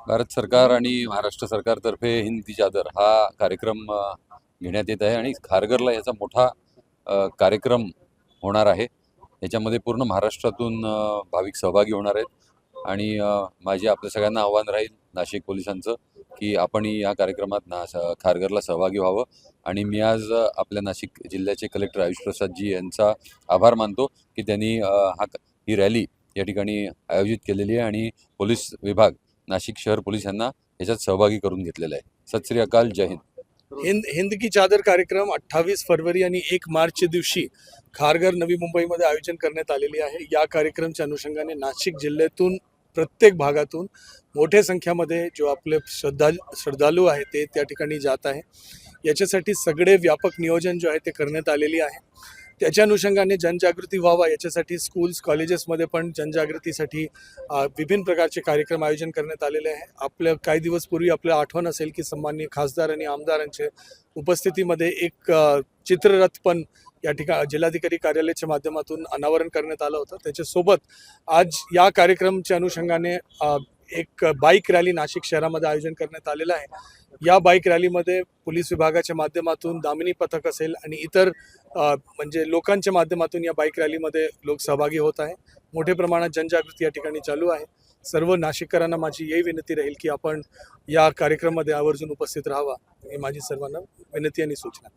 भारत सरकार आणि महाराष्ट्र सरकारतर्फे हिंद की चादर हा कार्यक्रम घेण्यात येत आहे आणि खारघरला याचा मोठा कार्यक्रम होणार आहे। याच्यामध्ये पूर्ण महाराष्ट्रातून भाविक सहभागी होणार आहेत आणि माझे आपल्या सगळ्यांना आव्हान राहील नाशिक पोलिसांचं की आपण या कार्यक्रमात खारघरला सहभागी व्हावं। आणि मी आज आपल्या नाशिक जिल्ह्याचे कलेक्टर आयुष प्रसाद जी यांचा आभार मानतो की त्यांनी ही रॅली या ठिकाणी आयोजित केलेली आहे आणि पोलीस विभाग नाशिक शहर पोलीस यांना याच्यात सहभागी करून घेतलेला आहे। सत श्री अकाल, जय हिंद। हिंद हिंद की चादर कार्यक्रम 28 फरवरी आणि 1 मार्चच्या दिवशी खारघर नवी मुंबईमध्ये आयोजन करण्यात आलेली आहे। या कार्यक्रमाच्या अनुषंगाने नाशिक जिल्ह्यातून प्रत्येक भागातून मोठ्या संख्येमध्ये जो आपले श्रद्धालू आहे ते त्या ठिकाणी जात आहे। याच्यासाठी सगळे व्यापक नियोजन जो आहे ते करण्यात आलेली आहे। त्याच्या अनुषंगाने जनजागृती व्हावा याच्यासाठी स्कूल्स कॉलेजेसमध्ये पण जनजागृतीसाठी विभिन्न प्रकारचे कार्यक्रम आयोजन करण्यात आलेले आहे। आपल्या काही दिवस पूर्वी आपल्याला आठवण असेल की सन्माननीय खासदार आणि आमदारांच्या उपस्थितीमध्ये एक चित्ररथ पण या ठिकाणी जिल्हाधिकारी कार्यालयाच्या माध्यमातून अनावरण करण्यात आलं होतं। त्याच्यासोबत आज या कार्यक्रमाच्या अनुषंगाने एक बाईक रॅली नाशिक शहरामध्ये आयोजन करण्यात आलेलं आहे। या बाईक रॅलीमध्ये पोलीस विभागाच्या माध्यमातून दामिनी पथक असेल आणि इतर म्हणजे लोकांच्या माध्यमातून या बाईक रॅलीमध्ये लोक सहभागी होत आहे। मोठ्या प्रमाणात जनजागृती या ठिकाणी चालू आहे। सर्व नाशिककरांना माझी यही विनंती राहील की आपण या कार्यक्रमामध्ये आवर्जून उपस्थित राहावा ही माझी सर्वांना विनंती आणि सूचना।